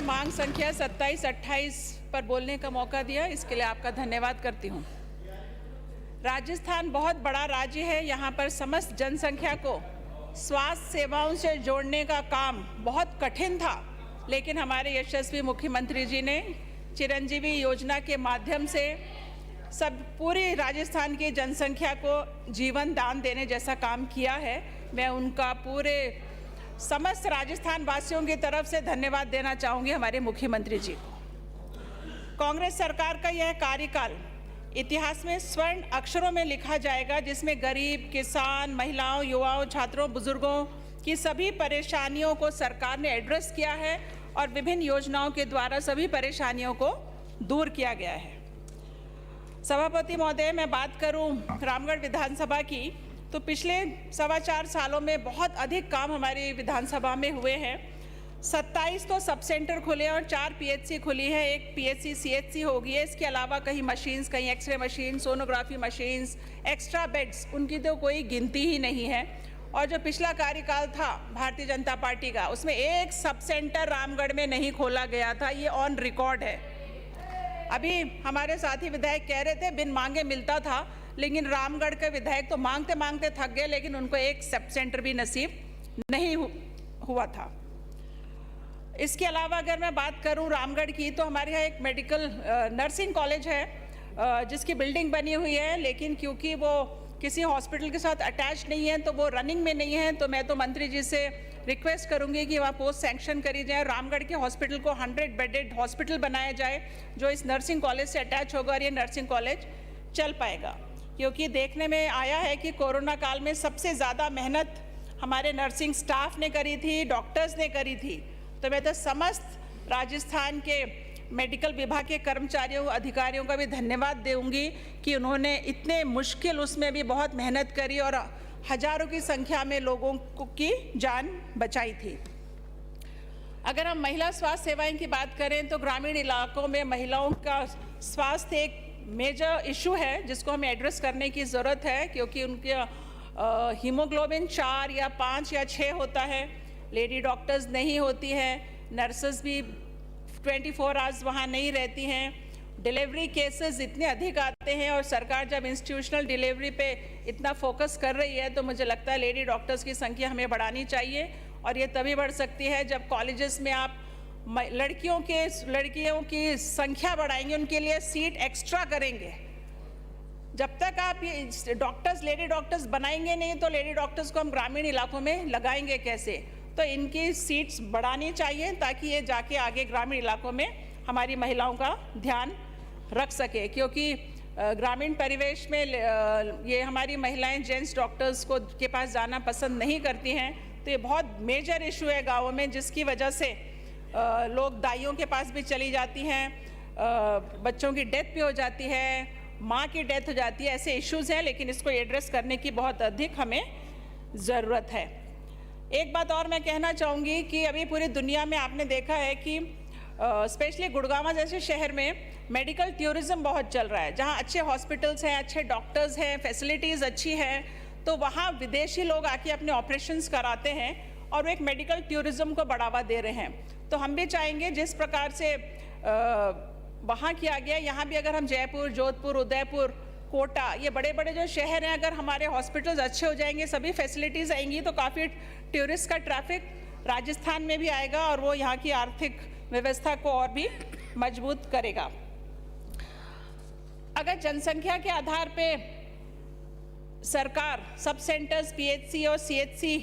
मांग संख्या 27-28 पर बोलने का मौका दिया, इसके लिए आपका धन्यवाद करती हूँ। राजस्थान बहुत बड़ा राज्य है, यहाँ पर समस्त जनसंख्या को स्वास्थ्य सेवाओं से जोड़ने का काम बहुत कठिन था, लेकिन हमारे यशस्वी मुख्यमंत्री जी ने चिरंजीवी योजना के माध्यम से पूरी राजस्थान की जनसंख्या को जीवन दान देने जैसा काम किया है। मैं उनका पूरे समस्त राजस्थान वासियों की तरफ से धन्यवाद देना चाहूँगी हमारे मुख्यमंत्री जी को। कांग्रेस सरकार का यह कार्यकाल इतिहास में स्वर्ण अक्षरों में लिखा जाएगा, जिसमें गरीब, किसान, महिलाओं, युवाओं, छात्रों, बुजुर्गों की सभी परेशानियों को सरकार ने एड्रेस किया है और विभिन्न योजनाओं के द्वारा सभी परेशानियों को दूर किया गया है। सभापति महोदय, मैं बात करूं रामगढ़ विधानसभा की, तो पिछले 4.25 सालों में बहुत अधिक काम हमारी विधानसभा में हुए हैं। 27 तो सब सेंटर खुले और 4 पीएचसी खुली है, एक पीएचसी सीएचसी हो गई है। इसके अलावा कहीं मशीन्स, कहीं x ray machine, sonography machines, extra beds, उनकी तो कोई गिनती ही नहीं है। और जो पिछला कार्यकाल था भारतीय जनता पार्टी का, उसमें एक सब सेंटर रामगढ़ में नहीं खोला गया था, ये ऑन रिकॉर्ड है। अभी हमारे साथी विधायक कह रहे थे बिन मांगे मिलता था, लेकिन रामगढ़ के विधायक तो मांगते मांगते थक गए, लेकिन उनको एक सब सेंटर भी नसीब नहीं हुआ था। इसके अलावा अगर मैं बात करूं रामगढ़ की, तो हमारे यहाँ एक मेडिकल नर्सिंग कॉलेज है जिसकी बिल्डिंग बनी हुई है, लेकिन क्योंकि वो किसी हॉस्पिटल के साथ अटैच नहीं है तो वो रनिंग में नहीं है। तो मैं तो मंत्री जी से रिक्वेस्ट करूंगी कि वहाँ पोस्ट सैंक्शन करी जाए, रामगढ़ के हॉस्पिटल को 100 बेडेड हॉस्पिटल बनाया जाए जो इस नर्सिंग कॉलेज से अटैच होगा और ये नर्सिंग कॉलेज चल पाएगा। क्योंकि देखने में आया है कि कोरोना काल में सबसे ज़्यादा मेहनत हमारे नर्सिंग स्टाफ ने करी थी, डॉक्टर्स ने करी थी। तो मैं तो समस्त राजस्थान के मेडिकल विभाग के कर्मचारियों, अधिकारियों का भी धन्यवाद दूंगी कि उन्होंने इतने मुश्किल उसमें भी बहुत मेहनत करी और हजारों की संख्या में लोगों की जान बचाई थी। अगर हम महिला स्वास्थ्य सेवाएं की बात करें तो ग्रामीण इलाकों में महिलाओं का स्वास्थ्य एक मेजर इशू है जिसको हमें एड्रेस करने की ज़रूरत है, क्योंकि उनके हीमोग्लोबिन 4 या 5 या 6 होता है, लेडी डॉक्टर्स नहीं होती हैं, नर्सेस भी 24 आवर्स वहाँ नहीं रहती हैं, डिलीवरी केसेस इतने अधिक आते हैं और सरकार जब इंस्टीट्यूशनल डिलीवरी पे इतना फोकस कर रही है तो मुझे लगता है लेडी डॉक्टर्स की संख्या हमें बढ़ानी चाहिए। और ये तभी बढ़ सकती है जब कॉलेजेस में आप लड़कियों की संख्या बढ़ाएंगे, उनके लिए सीट एक्स्ट्रा करेंगे। जब तक आप ये डॉक्टर्स, लेडी डॉक्टर्स बनाएंगे नहीं तो लेडी डॉक्टर्स को हम ग्रामीण इलाकों में लगाएंगे कैसे? तो इनकी सीट्स बढ़ानी चाहिए ताकि ये जाके आगे ग्रामीण इलाकों में हमारी महिलाओं का ध्यान रख सके, क्योंकि ग्रामीण परिवेश में ये हमारी महिलाएं जेंट्स डॉक्टर्स के पास जाना पसंद नहीं करती हैं। तो ये बहुत मेजर इशू है गाँवों में, जिसकी वजह से लोग दाइयों के पास भी चली जाती हैं, बच्चों की डेथ भी हो जाती है, माँ की डेथ हो जाती है। ऐसे इश्यूज़ हैं, लेकिन इसको एड्रेस करने की बहुत अधिक हमें ज़रूरत है। एक बात और मैं कहना चाहूँगी कि अभी पूरी दुनिया में आपने देखा है कि स्पेशली गुड़गांव जैसे शहर में मेडिकल टूरिज़्म बहुत चल रहा है, जहाँ अच्छे हॉस्पिटल्स हैं, अच्छे डॉक्टर्स हैं, फैसिलिटीज़ अच्छी हैं, तो वहाँ विदेशी लोग आके अपने ऑपरेशंस कराते हैं और वो एक मेडिकल टूरिज़्म को बढ़ावा दे रहे हैं। तो हम भी चाहेंगे जिस प्रकार से वहाँ किया गया, यहाँ भी अगर हम जयपुर, जोधपुर, उदयपुर, कोटा, ये बड़े बड़े जो शहर हैं, अगर हमारे हॉस्पिटल्स अच्छे हो जाएंगे, सभी फैसिलिटीज़ आएंगी, तो काफ़ी टूरिस्ट का ट्रैफिक राजस्थान में भी आएगा और वो यहाँ की आर्थिक व्यवस्था को और भी मजबूत करेगा। अगर जनसंख्या के आधार पे सरकार सब सेंटर्स पीएचसी और सीएचसी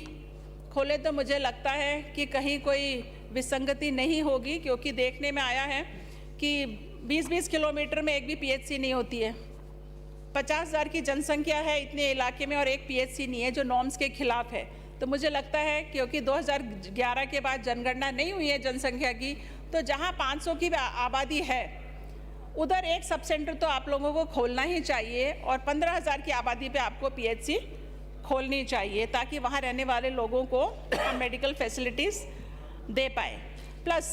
खोले तो मुझे लगता है कि कहीं कोई विसंगति नहीं होगी, क्योंकि देखने में आया है कि 20-20 किलोमीटर में एक भी पीएचसी नहीं होती है। 50,000 की जनसंख्या है इतने इलाके में और एक पीएचसी नहीं है, जो नॉर्म्स के खिलाफ है। तो मुझे लगता है क्योंकि 2011 के बाद जनगणना नहीं हुई है जनसंख्या की, तो जहां 500 की आबादी है उधर एक सब सेंटर तो आप लोगों को खोलना ही चाहिए और 15,000 की आबादी पे आपको पीएचसी खोलनी चाहिए, ताकि वहां रहने वाले लोगों को मेडिकल फैसिलिटीज़ दे पाए। प्लस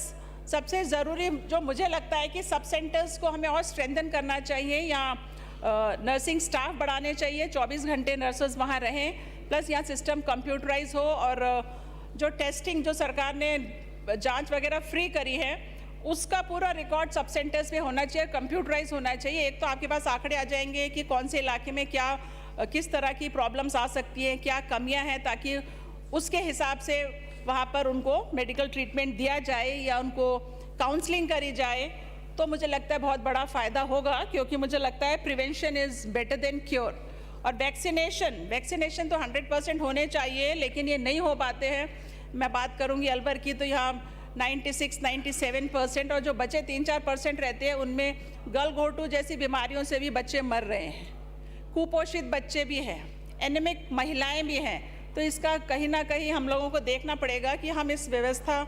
सबसे ज़रूरी जो मुझे लगता है कि सब सेंटर्स को हमें और स्ट्रेंथन करना चाहिए, यहाँ नर्सिंग स्टाफ बढ़ाने चाहिए, 24 घंटे नर्सेस वहाँ रहें, प्लस यहाँ सिस्टम कंप्यूटराइज हो और जो टेस्टिंग जो सरकार ने जांच वगैरह फ्री करी है उसका पूरा रिकॉर्ड सब सेंटर्स में होना चाहिए, कंप्यूटराइज होना चाहिए। एक तो आपके पास आंकड़े आ जाएंगे कि कौन से इलाके में क्या किस तरह की प्रॉब्लम्स आ सकती हैं, क्या कमियां हैं, ताकि उसके हिसाब से वहाँ पर उनको मेडिकल ट्रीटमेंट दिया जाए या उनको काउंसलिंग करी जाए। तो मुझे लगता है बहुत बड़ा फ़ायदा होगा, क्योंकि मुझे लगता है prevention is better than cure. और वैक्सीनेशन तो 100% होने चाहिए, लेकिन ये नहीं हो पाते हैं। मैं बात करूँगी अलवर की, तो यहाँ 96-97%, और जो बचे 3-4% रहते हैं उनमें गलघोटू जैसी बीमारियों से भी बच्चे मर रहे हैं, कुपोषित बच्चे भी हैं, एनीमिक महिलाएं भी हैं। तो इसका कहीं ना कहीं हम लोगों को देखना पड़ेगा कि हम इस व्यवस्था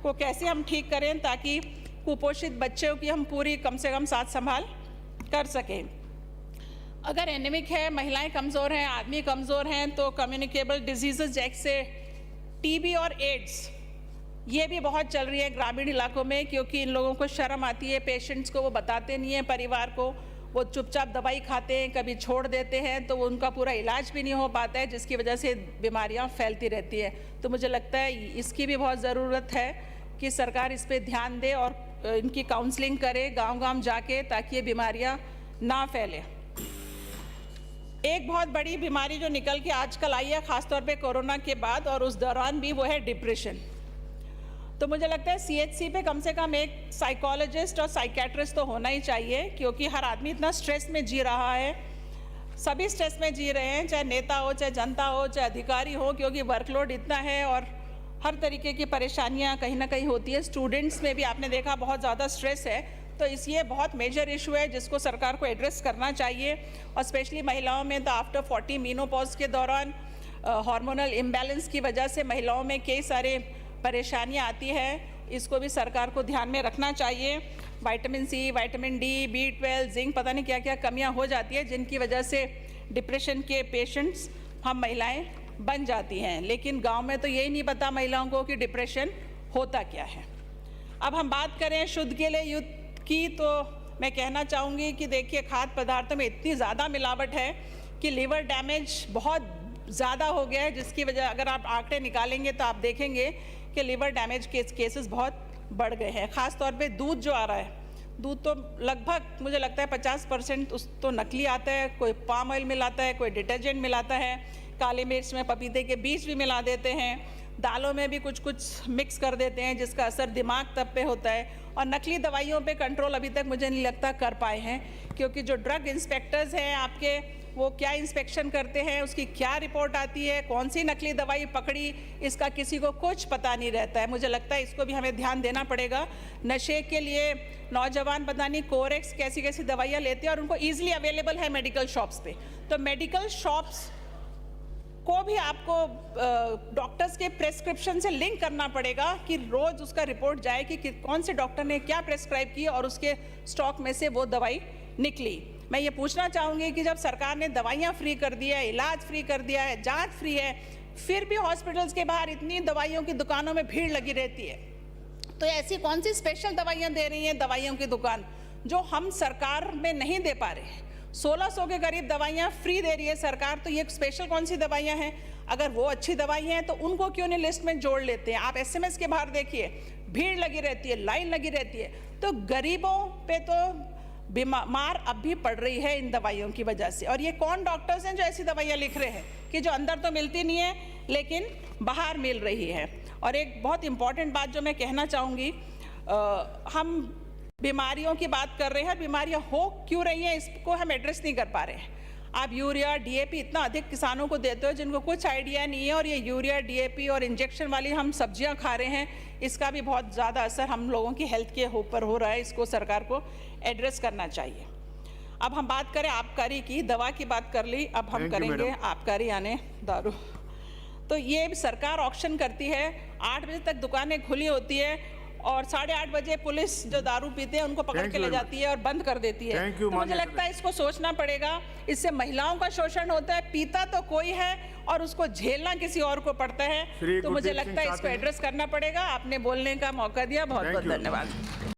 को कैसे हम ठीक करें, ताकि कुपोषित बच्चों की हम पूरी कम से कम साथ संभाल कर सकें। अगर एनीमिक है, महिलाएं कमज़ोर हैं, आदमी कमज़ोर हैं, तो कम्युनिकेबल डिजीज़ जैसे टीबी और एड्स ये भी बहुत चल रही है ग्रामीण इलाकों में, क्योंकि इन लोगों को शर्म आती है, पेशेंट्स को वो बताते नहीं हैं, परिवार को वो चुपचाप दवाई खाते हैं, कभी छोड़ देते हैं, तो उनका पूरा इलाज भी नहीं हो पाता है, जिसकी वजह से बीमारियां फैलती रहती है। तो मुझे लगता है इसकी भी बहुत ज़रूरत है कि सरकार इस पर ध्यान दे और इनकी काउंसलिंग करे गांव-गांव जाके, ताकि ये बीमारियां ना फैले। एक बहुत बड़ी बीमारी जो निकल के आजकल आई है, ख़ासतौर पे कोरोना के बाद और उस दौरान भी, वो है डिप्रेशन। तो मुझे लगता है CHC पे कम से कम एक साइकोलॉजिस्ट और साइकेट्रिस्ट तो होना ही चाहिए, क्योंकि हर आदमी इतना स्ट्रेस में जी रहा है, सभी स्ट्रेस में जी रहे हैं, चाहे नेता हो, चाहे जनता हो, चाहे अधिकारी हो, क्योंकि वर्कलोड इतना है और हर तरीके की परेशानियां कहीं ना कहीं होती है। स्टूडेंट्स में भी आपने देखा बहुत ज़्यादा स्ट्रेस है। तो ये बहुत मेजर इशू है जिसको सरकार को एड्रेस करना चाहिए, और स्पेशली महिलाओं में तो आफ्टर 40 मीनोपॉज के दौरान हार्मोनल इम्बैलेंस की वजह से महिलाओं में कई सारे परेशानियां आती है। इसको भी सरकार को ध्यान में रखना चाहिए। Vitamin C, vitamin D, B12, zinc, पता नहीं क्या क्या कमियां हो जाती है, जिनकी वजह से डिप्रेशन के पेशेंट्स हम महिलाएं बन जाती हैं। लेकिन गांव में तो यही नहीं पता महिलाओं को कि डिप्रेशन होता क्या है। अब हम बात करें शुद्ध के लिए युद्ध की, तो मैं कहना चाहूँगी कि देखिए, खाद्य पदार्थों में इतनी ज़्यादा मिलावट है कि लीवर डैमेज बहुत ज़्यादा हो गया है, जिसकी वजह अगर आप आंकड़े निकालेंगे तो आप देखेंगे कि लीवर डैमेज के केसेस बहुत बढ़ गए हैं। ख़ास तौर पे दूध जो आ रहा है, दूध तो लगभग मुझे लगता है 50% उस तो नकली आता है, कोई पाम ऑयल मिलाता है, कोई डिटर्जेंट मिलाता है, काली मिर्च में पपीते के बीज भी मिला देते हैं, दालों में भी कुछ कुछ मिक्स कर देते हैं, जिसका असर दिमाग तब पे होता है। और नकली दवाइयों पे कंट्रोल अभी तक मुझे नहीं लगता कर पाए हैं, क्योंकि जो ड्रग इंस्पेक्टर्स हैं आपके, वो क्या इंस्पेक्शन करते हैं, उसकी क्या रिपोर्ट आती है, कौन सी नकली दवाई पकड़ी, इसका किसी को कुछ पता नहीं रहता है। मुझे लगता है इसको भी हमें ध्यान देना पड़ेगा। नशे के लिए नौजवान पता नहीं कोरेक्स कैसी कैसी दवाइयाँ लेते हैं, और उनको ईजिली अवेलेबल है मेडिकल शॉप्स पे। तो मेडिकल शॉप्स को भी आपको डॉक्टर्स के प्रेस्क्रिप्शन से लिंक करना पड़ेगा, कि रोज़ उसका रिपोर्ट जाए कि कौन से डॉक्टर ने क्या प्रेस्क्राइब किया और उसके स्टॉक में से वो दवाई निकली। मैं ये पूछना चाहूँगी कि जब सरकार ने दवाइयाँ फ्री कर दिया है, इलाज फ्री कर दिया है, जांच फ्री है, फिर भी हॉस्पिटल्स के बाहर इतनी दवाइयों की दुकानों में भीड़ लगी रहती है, तो ऐसी कौन सी स्पेशल दवाइयाँ दे रही हैं दवाइयों की दुकान, जो हम सरकार में नहीं दे पा रहे हैं? 1600 के करीब दवाइयाँ फ्री दे रही है सरकार, तो ये स्पेशल कौन सी दवाइयाँ हैं? अगर वो अच्छी दवाइयाँ हैं तो उनको क्यों नहीं लिस्ट में जोड़ लेते हैं? आप SMS के बाहर देखिए, भीड़ लगी रहती है, लाइन लगी रहती है। तो गरीबों पे तो बीमार अब भी पड़ रही है इन दवाइयों की वजह से। और ये कौन डॉक्टर्स हैं जो ऐसी दवाइयाँ लिख रहे हैं कि जो अंदर तो मिलती नहीं है लेकिन बाहर मिल रही है? और एक बहुत इंपॉर्टेंट बात जो मैं कहना चाहूँगी, हम बीमारियों की बात कर रहे हैं, बीमारियां हो क्यों रही हैं इसको हम एड्रेस नहीं कर पा रहे हैं। आप यूरिया DAP इतना अधिक किसानों को देते हो जिनको कुछ आइडिया नहीं है, और ये यूरिया DAP और इंजेक्शन वाली हम सब्जियां खा रहे हैं, इसका भी बहुत ज़्यादा असर हम लोगों की हेल्थ के ऊपर हो रहा है। इसको सरकार को एड्रेस करना चाहिए। अब हम बात करें आबकारी की, दवा की बात कर ली, अब हम करेंगे आबकारी यानी दारू। तो ये सरकार ऑक्शन करती है, 8 बजे तक दुकानें खुली होती है, और 8:30 बजे पुलिस जो दारू पीते हैं उनको पकड़ के ले जाती है और बंद कर देती है। तो मुझे लगता है इसको सोचना पड़ेगा। इससे महिलाओं का शोषण होता है, पीता तो कोई है और उसको झेलना किसी और को पड़ता है। तो मुझे लगता है इसको एड्रेस करना पड़ेगा। आपने बोलने का मौका दिया, बहुत बहुत धन्यवाद।